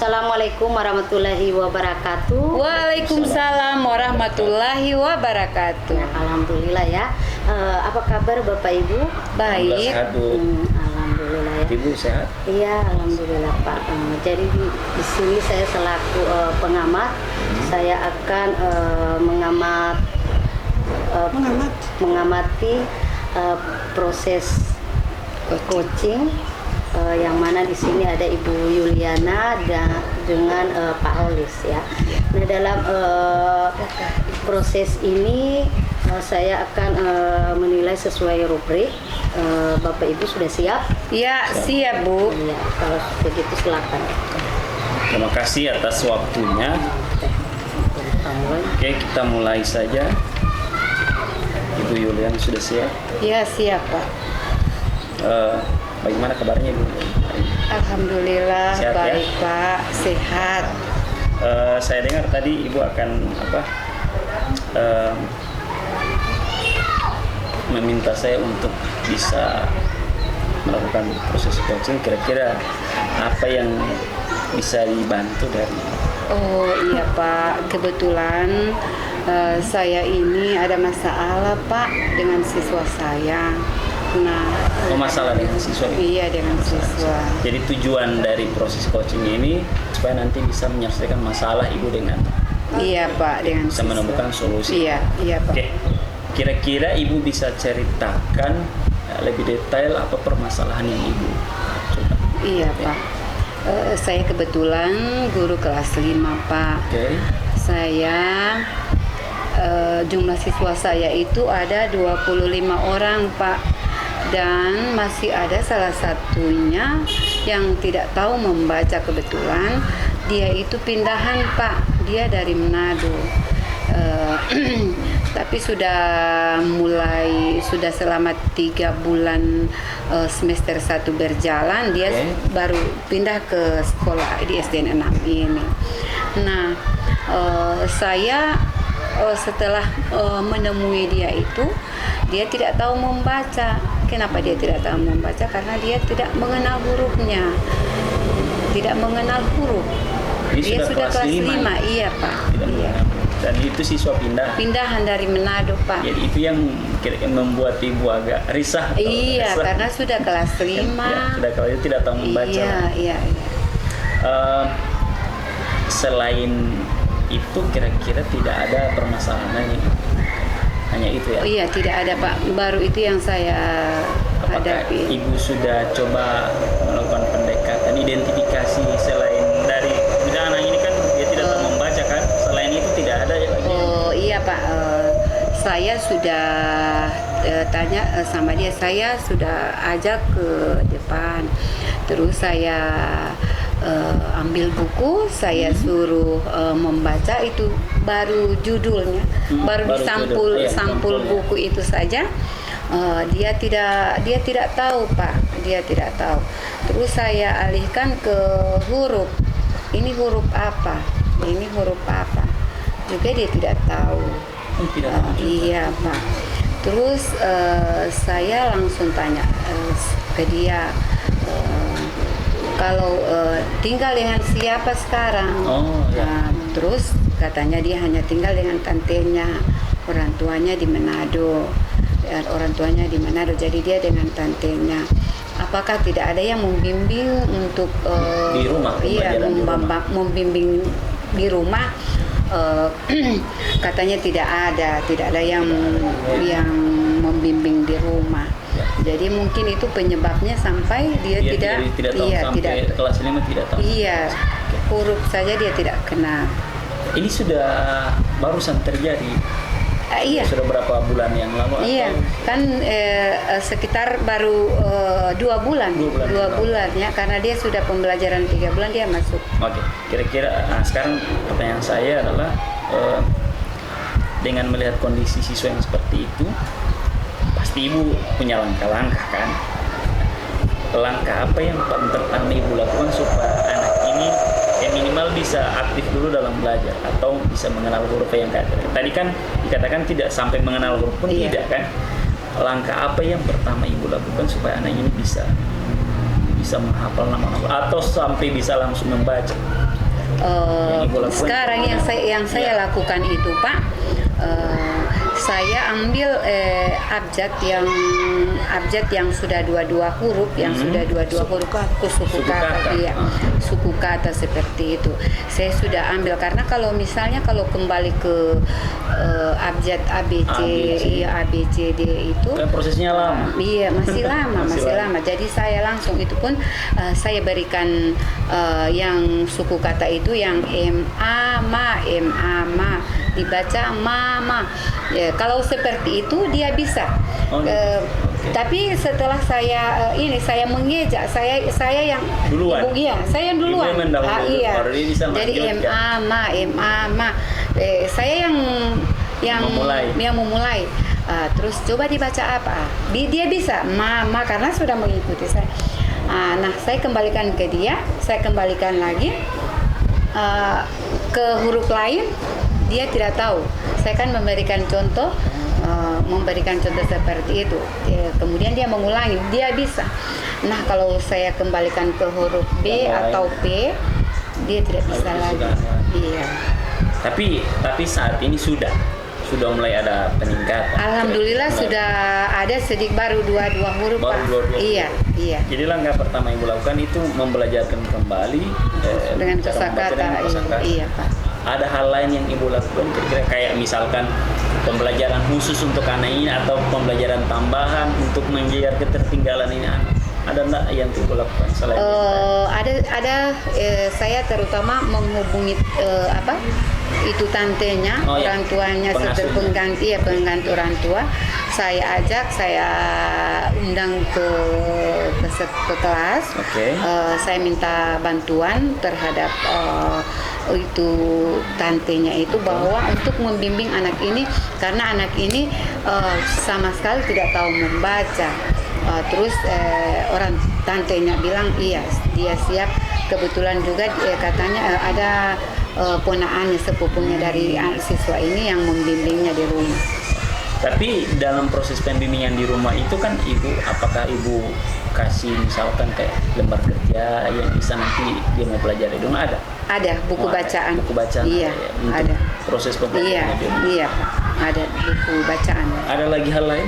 Assalamualaikum warahmatullahi wabarakatuh. Waalaikumsalam warahmatullahi wabarakatuh. Alhamdulillah ya. Apa kabar Bapak Ibu? Baik. Alhamdulillah ya. Ibu sehat? Iya, alhamdulillah Pak. Jadi di sini saya selaku pengamat, saya akan mengamati proses coaching. Yang mana di sini ada Ibu Yuliana dengan Pak Olis ya. Nah, dalam proses ini saya akan menilai sesuai rubrik. Bapak Ibu sudah siap? Ya, siap Bu. Iya, kalau begitu silakan. Terima kasih atas waktunya. Oke, kita mulai saja. Ibu Yuliana sudah siap? Ya, siap Pak. Bagaimana kabarnya Ibu? Alhamdulillah Sehat, baik ya? Pak, sehat. Saya dengar tadi Ibu akan meminta saya untuk bisa melakukan proses coaching. Kira-kira apa yang bisa dibantu dari? Oh iya Pak, kebetulan saya ini ada masalah Pak dengan siswa saya. Nah, Masalah dengan siswa? Iya, dengan siswa. Jadi tujuan dari proses coaching ini supaya nanti bisa menyelesaikan masalah Ibu dengan Iya Pak, dengan bisa menemukan solusi. Iya Pak. Oke, kira-kira Ibu bisa ceritakan lebih detail apa permasalahan yang Ibu coba? Iya Pak. Saya kebetulan guru kelas 5 Pak. Oke. Saya jumlah siswa saya itu ada 25 orang Pak. Dan masih ada salah satunya yang tidak tahu membaca kebetulan. Dia itu pindahan Pak. Dia dari Manado. Tapi sudah selama 3 bulan semester 1 berjalan, dia baru pindah ke sekolah di SDN 6 ini. Nah, saya setelah menemui dia itu, dia tidak tahu membaca. Kenapa dia tidak tahu membaca? Karena dia tidak mengenal hurufnya. Tidak mengenal huruf. Dia sudah kelas 5. Iya Pak. Iya. Dan itu siswa pindahan dari Manado Pak. Jadi itu yang membuat Ibu agak risah. Iya, risah. karena sudah kelas 5. Ya, sudah kalau tidak tahu membaca. Iya. Selain itu kira-kira tidak ada permasalahan lain. Hanya itu ya? Oh iya, tidak ada Pak. Baru itu yang saya hadapi. Ibu sudah coba melakukan pendekatan, identifikasi selain dari anak ini kan dia tidak tahu membaca kan? Selain itu tidak ada ya lagi? Oh iya Pak, saya sudah tanya sama dia, saya sudah ajak ke depan. Terus saya ambil buku, saya suruh membaca itu baru judulnya, baru di sampul buku itu saja. Dia tidak tahu Pak, dia tidak tahu. Terus saya alihkan ke huruf. Ini huruf apa? Ini huruf apa? Juga dia tidak tahu. Tidak tahu. Iya Pak. Terus saya langsung tanya ke dia. Kalau tinggal dengan siapa sekarang? Oh, ya. Nah, terus katanya dia hanya tinggal dengan tantenya, orang tuanya di Manado. Jadi dia dengan tantenya. Apakah tidak ada yang membimbing untuk di rumah? Iya, membimbing di rumah. Katanya tidak ada yang membimbing di rumah. Jadi mungkin itu penyebabnya sampai dia tidak tahu, sampai kelas 5 tidak tahu. Iya, huruf saja dia tidak kenal. Ini sudah barusan terjadi. Iya. Sudah berapa bulan yang lalu? Iya, kan sekitar baru 2 bulan. 2 bulan ya, karena dia sudah pembelajaran 3 bulan dia masuk. Oke, kira-kira sekarang pertanyaan saya adalah dengan melihat kondisi siswa yang seperti itu, pasti Ibu punya langkah-langkah kan? Langkah apa yang pertama Ibu lakukan supaya anak ini minimal bisa aktif dulu dalam belajar atau bisa mengenal huruf yang tadi kan dikatakan tidak sampai mengenal huruf pun tidak kan? Langkah apa yang pertama Ibu lakukan supaya anak ini bisa bisa menghafal nama-nama atau sampai bisa langsung membaca? Yang Ibu lakukan? Sekarang yang saya lakukan itu Pak, saya ambil abjad yang sudah dua huruf, sudah dua huruf aku suku kata, iya, suku kata seperti itu. Saya sudah ambil karena kalau misalnya kalau kembali ke abjad ABC, iya ABCD itu kan prosesnya lama. Iya, masih lama, masih lama. Jadi saya langsung itu pun saya berikan yang suku kata itu yang ma dibaca mama. Ya, kalau seperti itu dia bisa. Tapi setelah saya saya mengeja, saya yang duluan. Ibu, iya, saya yang duluan. Iya. Jadi ma. Saya yang memulai. Terus coba dibaca apa? Dia bisa mama karena sudah mengikuti saya. Nah, saya kembalikan ke dia, saya kembalikan lagi ke huruf lain, dia tidak tahu. Saya kan memberikan contoh seperti itu. Kemudian dia mengulangi, dia bisa. Nah, kalau saya kembalikan ke huruf B atau P, dia tidak bisa lagi. Iya. Tapi saat ini sudah mulai ada peningkatan. Alhamdulillah sudah ada sedikit baru dua huruf Pak. Iya. Jadi langkah pertama Ibu lakukan itu membelajarkan kembali dengan kosakata. Iya Pak. Ada hal lain yang Ibu lakukan kira-kira kayak misalkan pembelajaran khusus untuk anak ini atau pembelajaran tambahan untuk mengejar ketertinggalan ini anak? Ada enggak yang Ibu lakukan selain ada saya terutama menghubungi itu tantenya, orang tuanya, pengganti orang tua. Saya ajak, saya undang ke kelas. Saya minta bantuan terhadap itu tantenya itu bahwa untuk membimbing anak ini karena anak ini sama sekali tidak tahu membaca. Terus orang tantenya bilang iya dia siap. Kebetulan juga katanya ada ponaannya sepupunya dari siswa ini yang membimbingnya di rumah. Tapi dalam proses pembimbingan di rumah itu kan apakah Ibu kasih misalkan kayak lembar kerja yang bisa nanti dia mau pelajari dong ada? Ada buku bacaan. Buku bacaan. Iya, ada. Proses pembelajaran. Iya, Pak. Ada buku bacaan. Ada lagi hal lain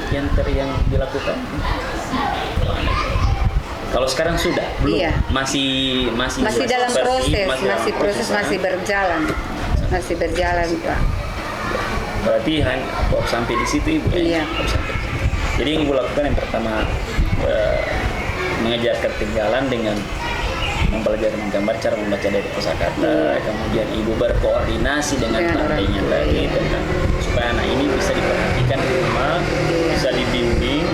yang dilakukan? Kalau sekarang sudah belum? Iya. Masih dalam proses, masih berjalan Pak. Berarti baru sampai di situ Ibu ya? Iya. Jadi yang Ibu lakukan yang pertama mengejar ketinggalan dengan mempelajari menggambar cara membaca dari kosakata, kemudian Ibu berkoordinasi dengan tantenya lagi tentang supaya anak ini bisa diperhatikan di rumah, bisa dibimbing.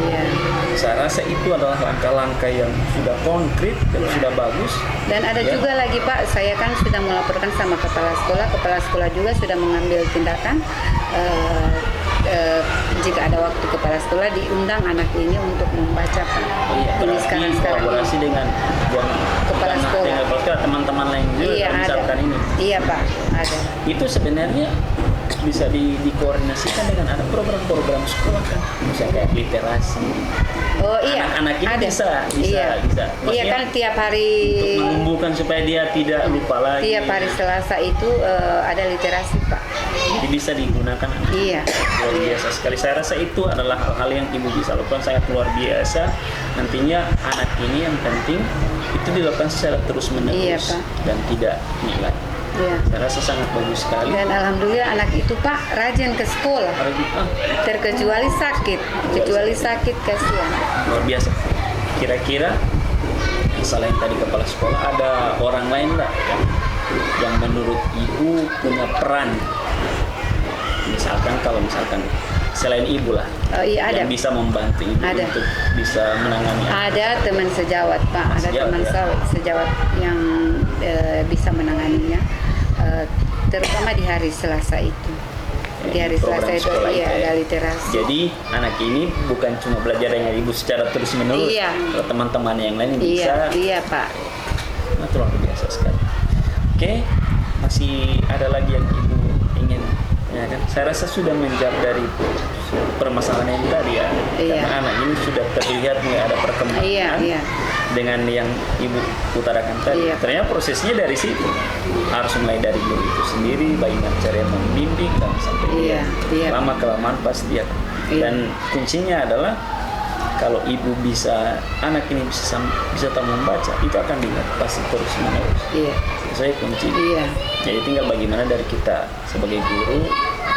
Saya rasa itu adalah langkah-langkah yang sudah konkret dan sudah bagus. Dan ada juga lagi Pak, saya kan sudah melaporkan sama kepala sekolah juga sudah mengambil tindakan. Jika ada waktu kepala sekolah diundang anak ini untuk membaca Pak. Ini sekarang kolaborasi dengan kepala sekolah, teman-teman lain juga misalkan ini. Iya Pak, ada. Itu sebenarnya bisa dikoordinasikan dengan ada program-program sekolah kan, misalnya kayak literasi. Oh iya, anak-anak ini bisa. Iya kan tiap hari untuk menumbuhkan supaya dia tidak lupa lagi. Tiap hari Selasa itu ada literasi Pak. Jadi bisa digunakan. Iya. Luar biasa sekali. Saya rasa itu adalah hal-hal yang Ibu bisa lakukan sangat luar biasa. Nantinya anak ini yang penting itu dilakukan secara terus-menerus dan tidak nilai. Iya. Saya rasa sangat bagus sekali. Dan alhamdulillah anak itu Pak rajin ke sekolah. Terkecuali sakit kasihan. Luar biasa. Kira-kira selain tadi kepala sekolah ada orang lain nggak yang menurut Ibu punya peran? Misalkan selain Ibu lah, yang bisa membantu Ibu untuk bisa menangani. Ada teman sejawat Pak, sejawat yang bisa menanganinya, terutama di hari Selasa itu. Di hari Selasa itu ada literasi. Jadi anak ini bukan cuma belajar dengan Ibu secara terus menerus, teman-teman yang lain bisa. Iya Pak. Nah, itu luar biasa sekali. Oke, masih ada lagi yang Ibu ingin? Ya kan? Saya rasa sudah menjawab dari permasalahan yang tadi ya. Iya. Karena anak ini sudah terlihat mulai ada perkembangan Iya. dengan yang ibu utarakan tadi. Iya. Ternyata prosesnya dari situ harus mulai dari guru itu sendiri, bagaimana cara membimbing dan sampai Iya, iya. lama kelamaan pasti dia. Iya. Dan kuncinya adalah kalau ibu bisa, anak ini bisa tahu membaca, itu akan diingat pasti terus menerus. Iya. Saya kunci. Iya. Jadi tinggal bagaimana dari kita sebagai guru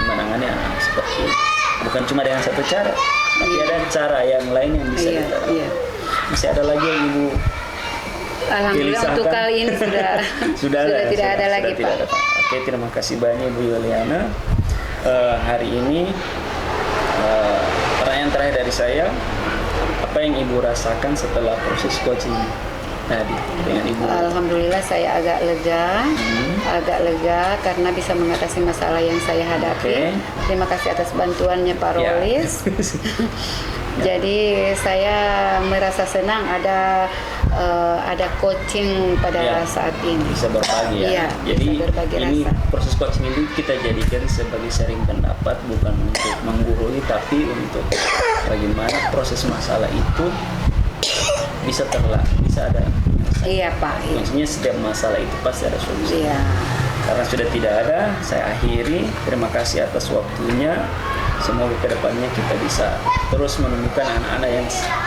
menangani anak seperti itu. Bukan cuma dengan satu cara, tapi Iya. ada cara yang lain yang bisa Iya. kita. Iya. Masih ada lagi yang ibu Alhamdulillah untuk gelisahkan? kali ini sudah tidak ada lagi, tidak Pak. ada, Pak. Oke, terima kasih banyak Ibu Yuliana. Hari ini pertanyaan terakhir dari saya, apa yang Ibu rasakan setelah proses coaching tadi dengan Ibu? Alhamdulillah saya agak lega karena bisa mengatasi masalah yang saya hadapi. Oke. Terima kasih atas bantuannya Pak Ya. Rolis. Jadi saya merasa senang ada coaching pada Ya. saat ini. Bisa berbagi ya. Iya, Jadi bisa berbagi ini rasa. proses coaching ini kita jadikan sebagai sharing pendapat, bukan untuk menggurui, tapi untuk bagaimana proses masalah itu bisa ada. Iya Pak. Iya. Maksudnya setiap masalah itu pasti ada solusi. Iya. Karena sudah tidak ada, saya akhiri. Terima kasih atas waktunya. Semoga kedepannya kita bisa terus menemukan anak-anak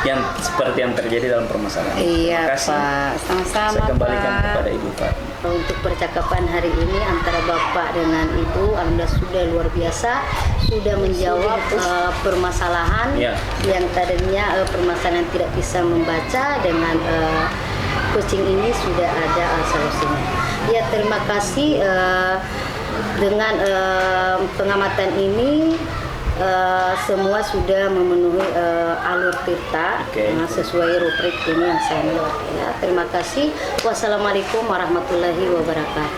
yang seperti yang terjadi dalam permasalahan. Iya Terima kasih. Pak. Sama-sama Saya kembalikan Pak. kepada Ibu Fatma. Untuk percakapan hari ini antara Bapak dengan Ibu, alhamdulillah sudah luar biasa, sudah menjawab permasalahan Ya. yang tadinya permasalahan tidak bisa membaca, dengan coaching ini sudah ada solusinya. Ya, terima kasih dengan pengamatan ini. Semua sudah memenuhi alur tirta. Oke. Sesuai rubrik ini yang saya miliki. Ya, terima kasih. Wassalamualaikum warahmatullahi wabarakatuh.